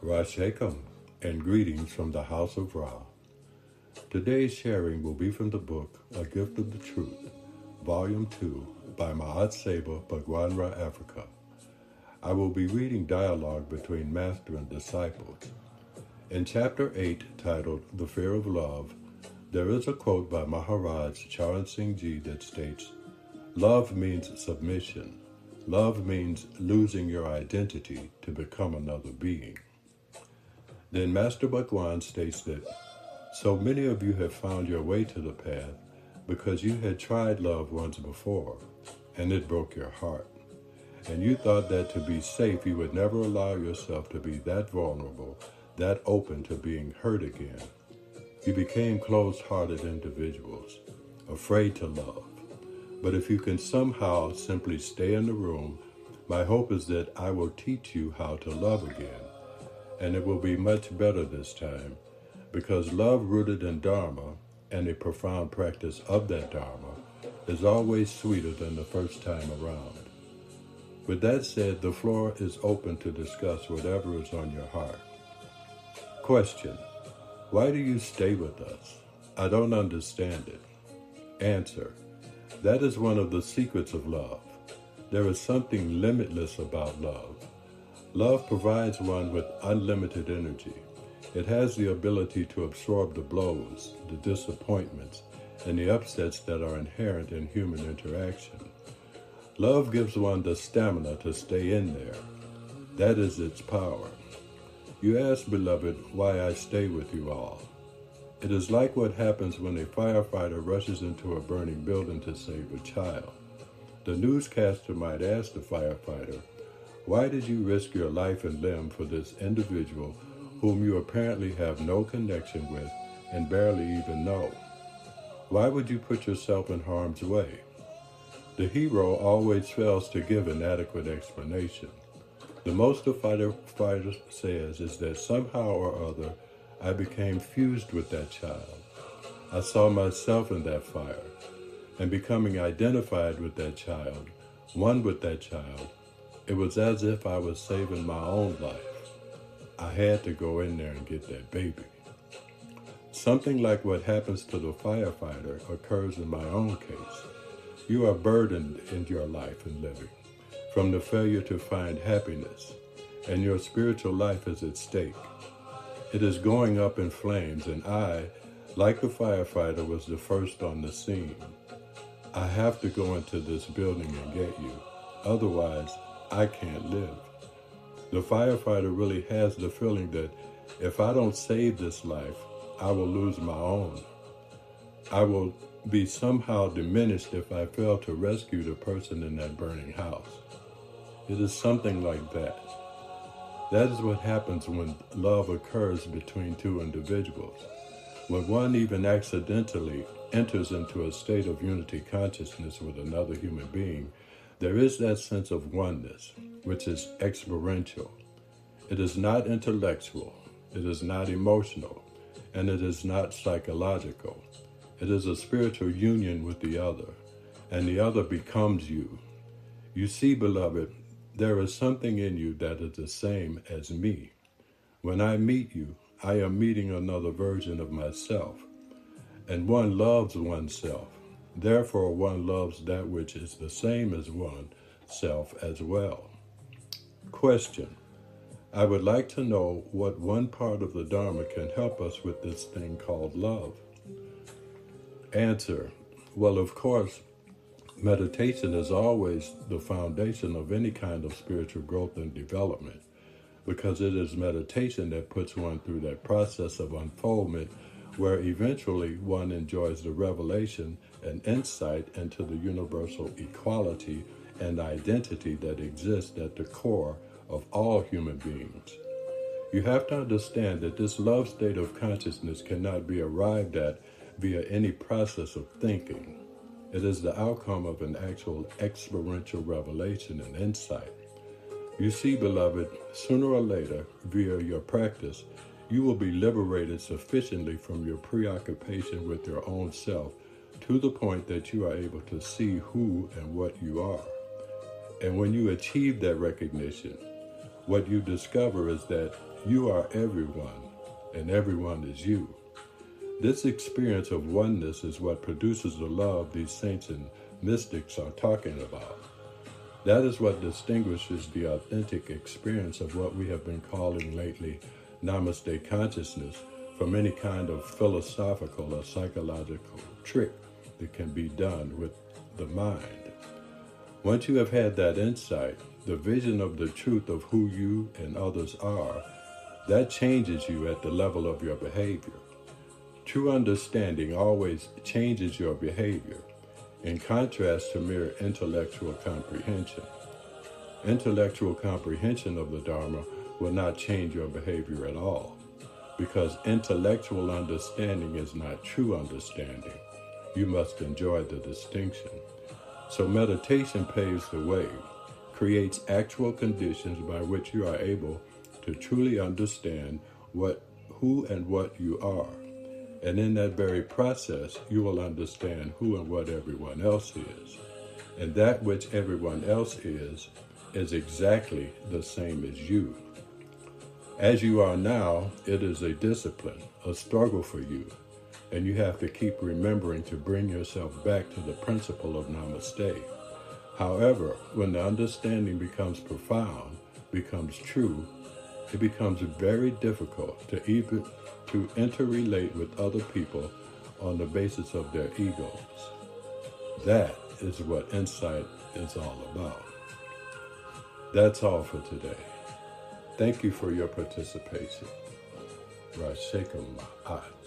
Rashekum and greetings from the House of Ra. Today's sharing will be from the book A Gift of the Truth, Volume 2 by Ma'at Seba, Bhagwan, Afrika. I will be reading dialogue between master and disciples. In Chapter 8, titled The Fear of Love, there is a quote by Maharaj Charan Singh Ji that states, "Love means submission. Love means losing your identity to become another being." Then Master Bhagwan states that, "So many of you have found your way to the path because you had tried love once before, and it broke your heart. And you thought that to be safe, you would never allow yourself to be that vulnerable, that open to being hurt again. You became closed-hearted individuals, afraid to love. But if you can somehow simply stay in the room, my hope is that I will teach you how to love again. And it will be much better this time, because love rooted in Dharma and a profound practice of that Dharma is always sweeter than the first time around." With that said, the floor is open to discuss whatever is on your heart. Question: why do you stay with us? I don't understand it. Answer: that is one of the secrets of love. There is something limitless about love. Love provides one with unlimited energy. It has the ability to absorb the blows, the disappointments, and the upsets that are inherent in human interaction. Love gives one the stamina to stay in there. That is its power. You ask, beloved, why I stay with you all. It is like what happens when a firefighter rushes into a burning building to save a child. The newscaster might ask the firefighter, "Why did you risk your life and limb for this individual whom you apparently have no connection with and barely even know? Why would you put yourself in harm's way?" The hero always fails to give an adequate explanation. The most the firefighter says is that somehow or other I became fused with that child. I saw myself in that fire, and becoming identified with that child, one with that child, it was as if I was saving my own life. I had to go in there and get that baby. Something like what happens to the firefighter occurs in my own case. You are burdened in your life and living from the failure to find happiness, and your spiritual life is at stake. It is going up in flames, and I, like the firefighter, was the first on the scene. I have to go into this building and get you. Otherwise, I can't live. The firefighter really has the feeling that if I don't save this life, I will lose my own. I will be somehow diminished if I fail to rescue the person in that burning house. It is something like that. That is what happens when love occurs between two individuals. When one even accidentally enters into a state of unity consciousness with another human being, there is that sense of oneness, which is experiential. It is not intellectual, it is not emotional, and it is not psychological. It is a spiritual union with the other, and the other becomes you. You see, beloved, there is something in you that is the same as me. When I meet you, I am meeting another version of myself, and one loves oneself. Therefore, one loves that which is the same as oneself as well. Question: I would like to know what one part of the Dharma can help us with this thing called love. Answer: well, of course, meditation is always the foundation of any kind of spiritual growth and development, because it is meditation that puts one through that process of unfoldment where eventually one enjoys the revelation and insight into the universal equality and identity that exists at the core of all human beings. You have to understand that this love state of consciousness cannot be arrived at via any process of thinking. It is the outcome of an actual experiential revelation and insight. You see, beloved, sooner or later, via your practice, you will be liberated sufficiently from your preoccupation with your own self to the point that you are able to see who and what you are. And when you achieve that recognition, what you discover is that You are everyone, and everyone is you. This experience of oneness is what produces the love these saints and mystics are talking about. That is what distinguishes the authentic experience of what we have been calling lately Namaste consciousness from any kind of philosophical or psychological trick that can be done with the mind. Once you have had that insight, the vision of the truth of who you and others are, that changes you at the level of your behavior. True understanding always changes your behavior, in contrast to mere intellectual comprehension. Intellectual comprehension of the Dharma will not change your behavior at all, because intellectual understanding is not true understanding. You must enjoy the distinction. So meditation paves the way, creates actual conditions by which you are able to truly understand who and what you are. And in that very process, you will understand who and what everyone else is. And that which everyone else is exactly the same as you. As you are now, it is a discipline, a struggle for you. And you have to keep remembering to bring yourself back to the principle of Namaste. However, when the understanding becomes profound, becomes true, it becomes very difficult to interrelate with other people on the basis of their egos. That is what insight is all about. That's all for today. Thank you for your participation. Rashekum Ma'at.